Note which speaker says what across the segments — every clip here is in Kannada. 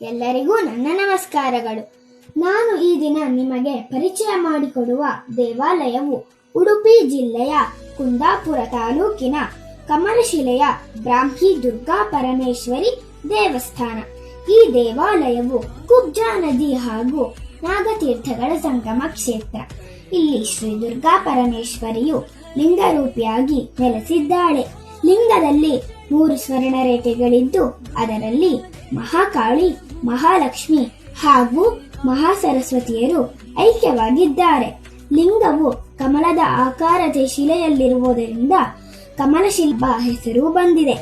Speaker 1: ಎಲ್ಲರಿಗೂ ನನ್ನ ನಮಸ್ಕಾರಗಳು. ನಾನು ಈ ದಿನ ನಿಮಗೆ ಪರಿಚಯ ಮಾಡಿಕೊಡುವ ದೇವಾಲಯವು ಉಡುಪಿ ಜಿಲ್ಲೆಯ ಕುಂದಾಪುರ ತಾಲೂಕಿನ ಕಮಲಶಿಲೆಯ ಬ್ರಾಹ್ಮಿ ದುರ್ಗಾ ಪರಮೇಶ್ವರಿ ದೇವಸ್ಥಾನ. ಈ ದೇವಾಲಯವು ಕುಬ್ಜಾ ನದಿ ಹಾಗೂ ನಾಗತೀರ್ಥಗಳ ಸಂಗಮ ಕ್ಷೇತ್ರ. ಇಲ್ಲಿ ಶ್ರೀ ದುರ್ಗಾ ಪರಮೇಶ್ವರಿಯು ಲಿಂಗರೂಪಿಯಾಗಿ ನೆಲೆಸಿದ್ದಾಳೆ. ಲಿಂಗದಲ್ಲಿ 3 ಸ್ವರ್ಣ ರೇಖೆಗಳಿದ್ದು ಅದರಲ್ಲಿ ಮಹಾಕಾಳಿ, ಮಹಾಲಕ್ಷ್ಮಿ ಹಾಗೂ ಮಹಾಸರಸ್ವತಿಯರು ಐಕ್ಯವಾಗಿದ್ದಾರೆ. ಲಿಂಗವು ಕಮಲದ ಆಕಾರದ ಶಿಲೆಯಲ್ಲಿರುವುದರಿಂದ ಕಮಲಶಿಲ್ಪಾ ಹೆಸರು ಬಂದಿದೆ.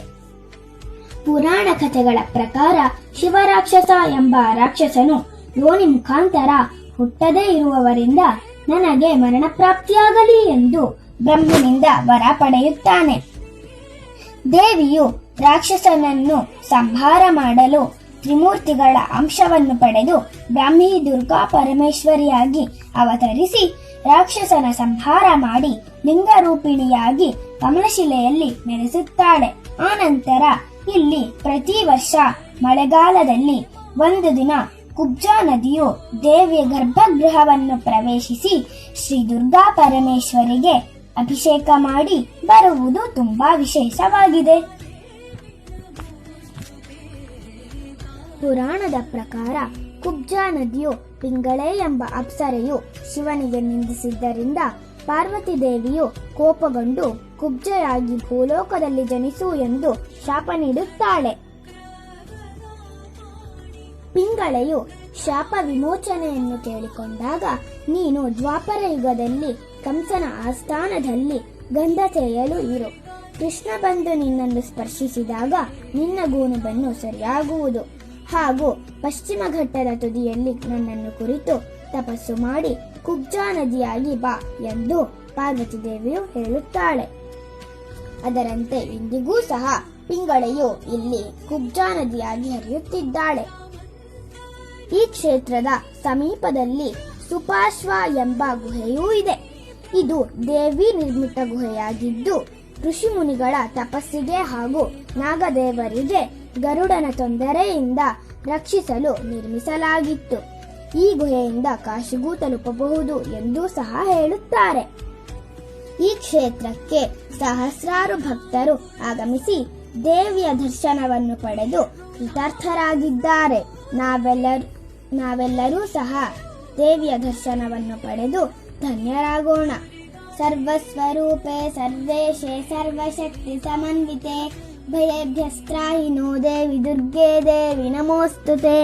Speaker 1: ಪುರಾಣ ಕಥೆಗಳ ಪ್ರಕಾರ ಶಿವರಾಕ್ಷಸ ಎಂಬ ರಾಕ್ಷಸನು ಯೋನಿ ಮುಖಾಂತರ ಹುಟ್ಟದೇ ಇರುವವರಿಂದ ನನಗೆ ಮರಣ ಪ್ರಾಪ್ತಿಯಾಗಲಿ ಎಂದು ಬ್ರಹ್ಮನಿಂದ ವರ ಪಡೆಯುತ್ತಾನೆ. ದೇವಿಯು ರಾಕ್ಷಸನನ್ನು ಸಂಹಾರ ಮಾಡಲು ತ್ರಿಮೂರ್ತಿಗಳ ಅಂಶವನ್ನು ಪಡೆದು ಬ್ರಾಹ್ಮಿ ದುರ್ಗಾ ಪರಮೇಶ್ವರಿಯಾಗಿ ಅವತರಿಸಿ ರಾಕ್ಷಸನ ಸಂಹಾರ ಮಾಡಿ ಲಿಂಗರೂಪಿಣಿಯಾಗಿ ಕಮಲಶಿಲೆಯಲ್ಲಿ ನೆಲೆಸುತ್ತಾಳೆ. ಆನಂತರ ಇಲ್ಲಿ ಪ್ರತಿ ವರ್ಷ ಮಳೆಗಾಲದಲ್ಲಿ ಒಂದು ದಿನ ಕುಬ್ಜಾ ನದಿಯು ದೇವಿಯ ಗರ್ಭಗೃಹವನ್ನು ಪ್ರವೇಶಿಸಿ ಶ್ರೀ ದುರ್ಗಾ ಪರಮೇಶ್ವರಿಗೆ ಅಭಿಷೇಕ ಮಾಡಿ ಬರುವುದು ತುಂಬಾ ವಿಶೇಷವಾಗಿದೆ. ಪುರಾಣದ ಪ್ರಕಾರ ಕುಬ್ಜಾ ನದಿಯು ಪಿಂಗಳೆ ಎಂಬ ಅಪ್ಸರೆಯು ಶಿವನಿಗೆ ನಿಂದಿಸಿದ್ದರಿಂದ ಪಾರ್ವತಿ ದೇವಿಯು ಕೋಪಗೊಂಡು ಕುಬ್ಜೆಯಾಗಿ ಭೂಲೋಕದಲ್ಲಿ ಜನಿಸು ಎಂದು ಶಾಪ ನೀಡುತ್ತಾಳೆ. ಪಿಂಗಳೆಯು ಶಾಪ ವಿಮೋಚನೆಯನ್ನು ಕೇಳಿಕೊಂಡಾಗ, ನೀನು ದ್ವಾಪರ ಯುಗದಲ್ಲಿ ಕಂಸನ ಆಸ್ಥಾನದಲ್ಲಿ ಗಂಧ ತೇಯಲು ಇರು. ಕೃಷ್ಣ ಬಂದು ನಿನ್ನನ್ನು ಸ್ಪರ್ಶಿಸಿದಾಗ ನಿನ್ನ ಗೂನುಬನ್ನು ಸರಿಯಾಗುವುದು ಹಾಗೂ ಪಶ್ಚಿಮ ಘಟ್ಟದ ತುದಿಯಲ್ಲಿ ನನ್ನನ್ನು ಕುರಿತು ತಪಸ್ಸು ಮಾಡಿ ಕುಬ್ಜಾ ನದಿಯಾಗಿ ಬಾ ಎಂದು ಪಾರ್ವತಿ ದೇವಿಯು ಹೇಳುತ್ತಾಳೆ. ಅದರಂತೆ ಇಂದಿಗೂ ಸಹ ಪಿಂಗಳೆಯು ಇಲ್ಲಿ ಕುಬ್ಜಾ ನದಿಯಾಗಿ ಹರಿಯುತ್ತಿದ್ದಾಳೆ. ಈ ಕ್ಷೇತ್ರದ ಸಮೀಪದಲ್ಲಿ ಸುಪಾಶ್ವ ಎಂಬ ಗುಹೆಯೂ ಇದೆ. ಇದು ದೇವಿ ನಿರ್ಮಿತ ಗುಹೆಯಾಗಿದ್ದು ಋಷಿ ಮುನಿಗಳ ತಪಸ್ಸಿಗೆ ಹಾಗೂ ನಾಗದೇವರಿಗೆ ಗರುಡನ ತೊಂದರೆಯಿಂದ ರಕ್ಷಿಸಲು ನಿರ್ಮಿಸಲಾಗಿತ್ತು. ಈ ಗುಹೆಯಿಂದ ಕಾಶಿಗೂ ತಲುಪಬಹುದು ಎಂದು ಸಹ ಹೇಳುತ್ತಾರೆ. ಈ ಕ್ಷೇತ್ರಕ್ಕೆ ಸಹಸ್ರಾರು ಭಕ್ತರು ಆಗಮಿಸಿ ದೇವಿಯ ದರ್ಶನವನ್ನು ಪಡೆದು ಕೃತಾರ್ಥರಾಗಿದ್ದಾರೆ. ನಾವೆಲ್ಲರೂ ಸಹ ದೇವಿಯ ದರ್ಶನವನ್ನು ಪಡೆದು ಧನ್ಯರಾಗೋಣ. ಸರ್ವಸ್ವರೂಪೆ ಸರ್ವೇಶೇ ಸರ್ವಶಕ್ತಿ ಸಮನ್ವಿತೆ ಭಯೇಭ್ಯಸ್ತ್ರಾಹಿನೋ ದೇವಿ ದುರ್ಗೆ ದೇವಿ ನಮೋಸ್ತುತೆ.